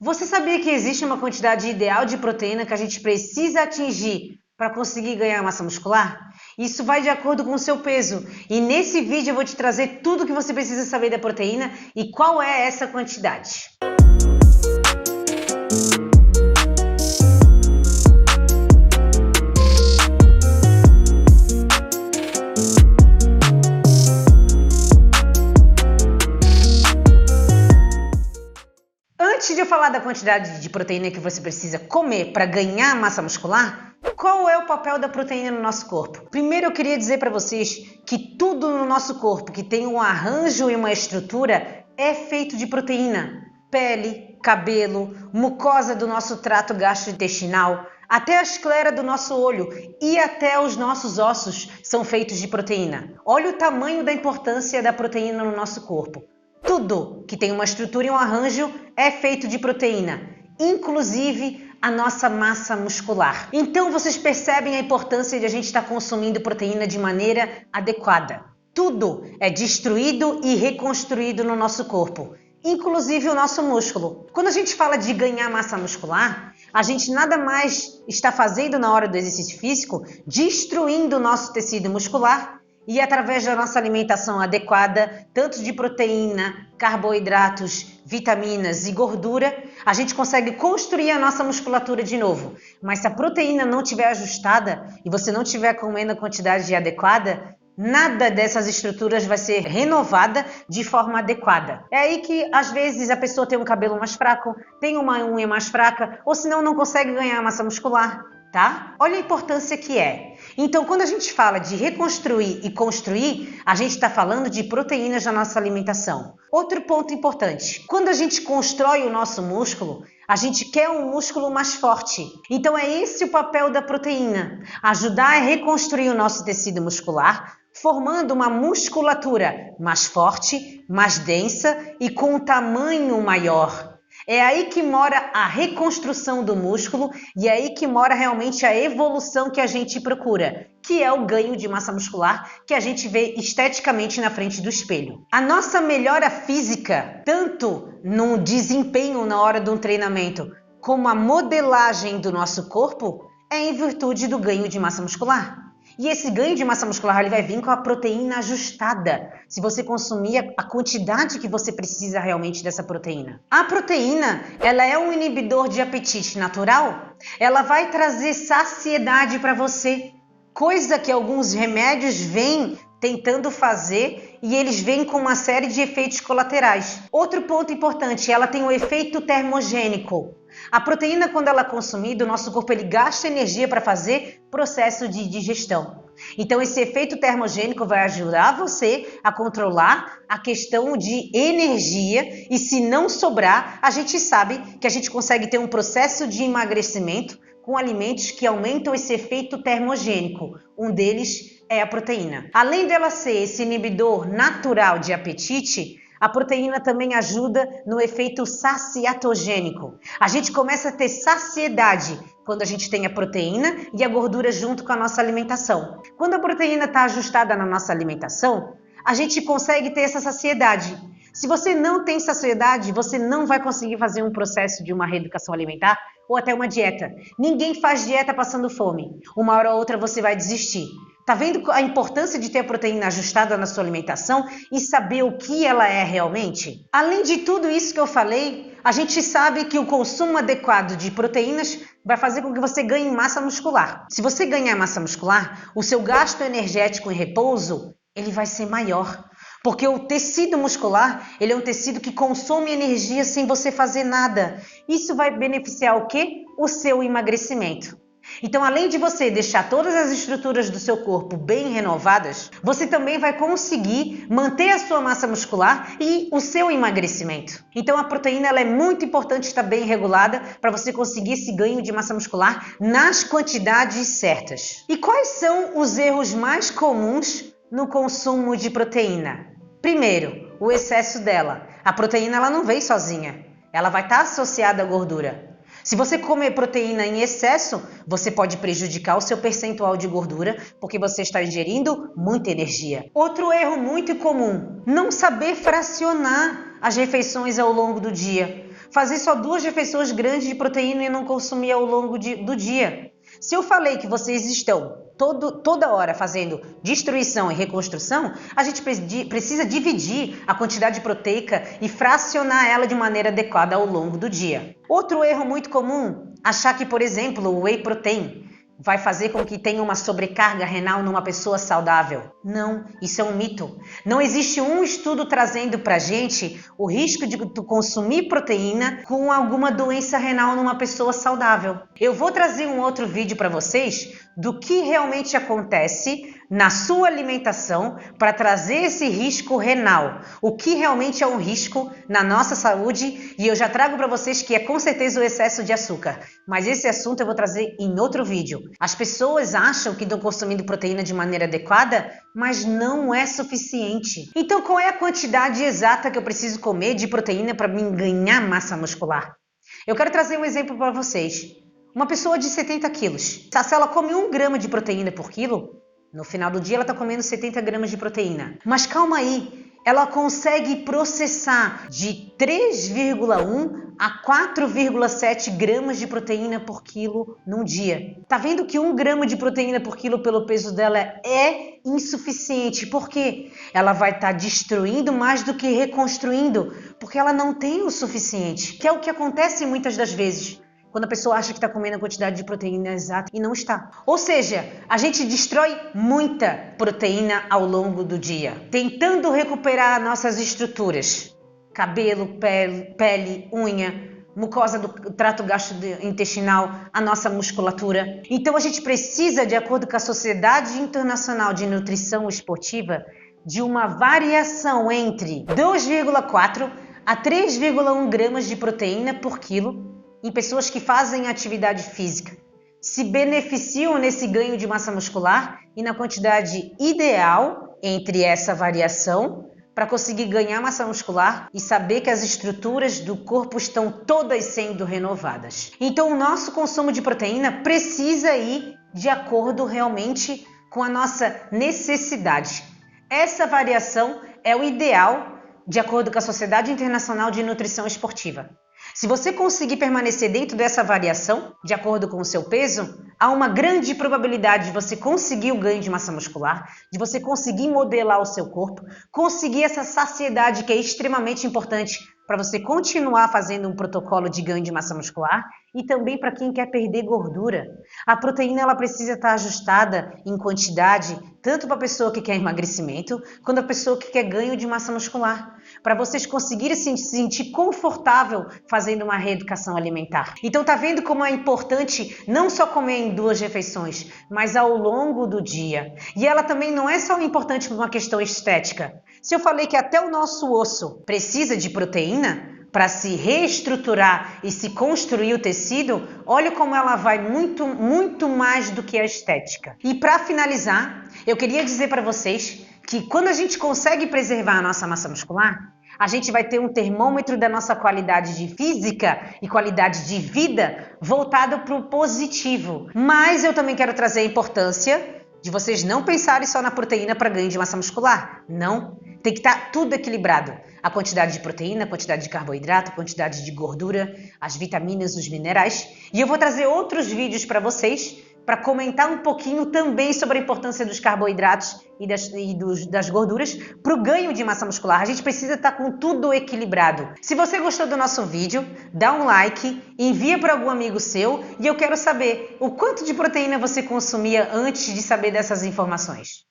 Você sabia que existe uma quantidade ideal de proteína que a gente precisa atingir para conseguir ganhar massa muscular? Isso vai de acordo com o seu peso. E nesse vídeo eu vou te trazer tudo o que você precisa saber da proteína e qual é essa quantidade. Antes de eu falar da quantidade de proteína que você precisa comer para ganhar massa muscular, qual é o papel da proteína no nosso corpo? Primeiro eu queria dizer para vocês que tudo no nosso corpo que tem um arranjo e uma estrutura é feito de proteína. Pele, cabelo, mucosa do nosso trato gastrointestinal, até a esclera do nosso olho e até os nossos ossos são feitos de proteína. Olha o tamanho da importância da proteína no nosso corpo. Tudo que tem uma estrutura e um arranjo é feito de proteína, inclusive a nossa massa muscular. Então vocês percebem a importância de a gente estar consumindo proteína de maneira adequada. Tudo é destruído e reconstruído no nosso corpo, inclusive o nosso músculo. Quando a gente fala de ganhar massa muscular, a gente nada mais está fazendo na hora do exercício físico, destruindo o nosso tecido muscular. E através da nossa alimentação adequada, tanto de proteína, carboidratos, vitaminas e gordura, a gente consegue construir a nossa musculatura de novo. Mas se a proteína não estiver ajustada e você não estiver comendo a quantidade adequada, nada dessas estruturas vai ser renovada de forma adequada. É aí que às vezes a pessoa tem um cabelo mais fraco, tem uma unha mais fraca, ou senão não consegue ganhar massa muscular. Tá? Olha a importância que é. Então, quando a gente fala de reconstruir e construir, a gente está falando de proteínas na nossa alimentação. Outro ponto importante, quando a gente constrói o nosso músculo, a gente quer um músculo mais forte. Então, é esse o papel da proteína, ajudar a reconstruir o nosso tecido muscular, formando uma musculatura mais forte, mais densa e com um tamanho maior. É aí que mora a reconstrução do músculo e é aí que mora realmente a evolução que a gente procura, que é o ganho de massa muscular que a gente vê esteticamente na frente do espelho. A nossa melhora física, tanto no desempenho na hora de um treinamento, como a modelagem do nosso corpo, é em virtude do ganho de massa muscular. E esse ganho de massa muscular ele vai vir com a proteína ajustada, se você consumir a quantidade que você precisa realmente dessa proteína. A proteína, ela é um inibidor de apetite natural, ela vai trazer saciedade para você, coisa que alguns remédios vêm tentando fazer e eles vêm com uma série de efeitos colaterais. Outro ponto importante, ela tem um efeito termogênico. A proteína, quando ela é consumida, o nosso corpo ele gasta energia para fazer processo de digestão. Então, esse efeito termogênico vai ajudar você a controlar a questão de energia e se não sobrar, a gente sabe que a gente consegue ter um processo de emagrecimento com alimentos que aumentam esse efeito termogênico. Um deles é a proteína. Além dela ser esse inibidor natural de apetite, a proteína também ajuda no efeito saciatogênico. A gente começa a ter saciedade quando a gente tem a proteína e a gordura junto com a nossa alimentação. Quando a proteína está ajustada na nossa alimentação, a gente consegue ter essa saciedade. Se você não tem saciedade, você não vai conseguir fazer um processo de uma reeducação alimentar ou até uma dieta. Ninguém faz dieta passando fome. Uma hora ou outra você vai desistir. Tá vendo a importância de ter a proteína ajustada na sua alimentação e saber o que ela é realmente? Além de tudo isso que eu falei, a gente sabe que o consumo adequado de proteínas vai fazer com que você ganhe massa muscular. Se você ganhar massa muscular, o seu gasto energético em repouso, ele vai ser maior. Porque o tecido muscular, ele é um tecido que consome energia sem você fazer nada. Isso vai beneficiar o quê? O seu emagrecimento. Então, além de você deixar todas as estruturas do seu corpo bem renovadas, você também vai conseguir manter a sua massa muscular e o seu emagrecimento. Então, a proteína ela é muito importante estar bem regulada para você conseguir esse ganho de massa muscular nas quantidades certas. E quais são os erros mais comuns no consumo de proteína? Primeiro, o excesso dela. A proteína ela não vem sozinha, ela vai estar associada à gordura. Se você comer proteína em excesso, você pode prejudicar o seu percentual de gordura porque você está ingerindo muita energia. Outro erro muito comum, não saber fracionar as refeições ao longo do dia. fazer só 2 refeições grandes de proteína e não consumir ao longo do dia. Se eu falei que vocês estão toda hora fazendo destruição e reconstrução, a gente precisa dividir a quantidade proteica e fracionar ela de maneira adequada ao longo do dia. Outro erro muito comum, achar que, por exemplo, o whey protein vai fazer com que tenha uma sobrecarga renal numa pessoa saudável. Não, isso é um mito. Não existe um estudo trazendo pra gente o risco de tu consumir proteína com alguma doença renal numa pessoa saudável. Eu vou trazer um outro vídeo para vocês do que realmente acontece na sua alimentação para trazer esse risco renal. O que realmente é um risco na nossa saúde, e eu já trago para vocês que é com certeza o excesso de açúcar. Mas esse assunto eu vou trazer em outro vídeo. As pessoas acham que estão consumindo proteína de maneira adequada, mas não é suficiente. Então qual é a quantidade exata que eu preciso comer de proteína para mim ganhar massa muscular? Eu quero trazer um exemplo para vocês. Uma pessoa de 70 quilos, se ela come 1 grama de proteína por quilo, no final do dia ela está comendo 70 gramas de proteína. Mas calma aí, ela consegue processar de 3,1 a 4,7 gramas de proteína por quilo num dia. Tá vendo que 1 grama de proteína por quilo pelo peso dela é insuficiente? Por quê? Ela vai estar destruindo mais do que reconstruindo, porque ela não tem o suficiente, que é o que acontece muitas das vezes. Quando a pessoa acha que está comendo a quantidade de proteína exata e não está. Ou seja, a gente destrói muita proteína ao longo do dia, tentando recuperar nossas estruturas. Cabelo, pele, unha, mucosa do trato gastrointestinal, a nossa musculatura. Então a gente precisa, de acordo com a Sociedade Internacional de Nutrição Esportiva, de uma variação entre 2,4 a 3,1 gramas de proteína por quilo em pessoas que fazem atividade física, se beneficiam nesse ganho de massa muscular e na quantidade ideal entre essa variação para conseguir ganhar massa muscular e saber que as estruturas do corpo estão todas sendo renovadas. Então o nosso consumo de proteína precisa ir de acordo realmente com a nossa necessidade. Essa variação é o ideal de acordo com a Sociedade Internacional de Nutrição Esportiva. Se você conseguir permanecer dentro dessa variação, de acordo com o seu peso, há uma grande probabilidade de você conseguir o ganho de massa muscular, de você conseguir modelar o seu corpo, conseguir essa saciedade que é extremamente importante para você continuar fazendo um protocolo de ganho de massa muscular e também para quem quer perder gordura. A proteína ela precisa estar ajustada em quantidade, tanto para a pessoa que quer emagrecimento, quanto a pessoa que quer ganho de massa muscular, para vocês conseguirem se sentir confortável fazendo uma reeducação alimentar. Então tá vendo como é importante não só comer em 2 refeições, mas ao longo do dia. E ela também não é só importante por uma questão estética. Se eu falei que até o nosso osso precisa de proteína para se reestruturar e se construir o tecido, olha como ela vai muito mais do que a estética. E para finalizar, eu queria dizer para vocês que quando a gente consegue preservar a nossa massa muscular, a gente vai ter um termômetro da nossa qualidade de física e qualidade de vida voltado para o positivo. Mas eu também quero trazer a importância de vocês não pensarem só na proteína para ganho de massa muscular. Não. Tem que estar tudo equilibrado. A quantidade de proteína, a quantidade de carboidrato, a quantidade de gordura, as vitaminas, os minerais. E eu vou trazer outros vídeos para vocês para comentar um pouquinho também sobre a importância dos carboidratos e das gorduras para o ganho de massa muscular. A gente precisa estar com tudo equilibrado. Se você gostou do nosso vídeo, dá um like, envia para algum amigo seu e eu quero saber o quanto de proteína você consumia antes de saber dessas informações.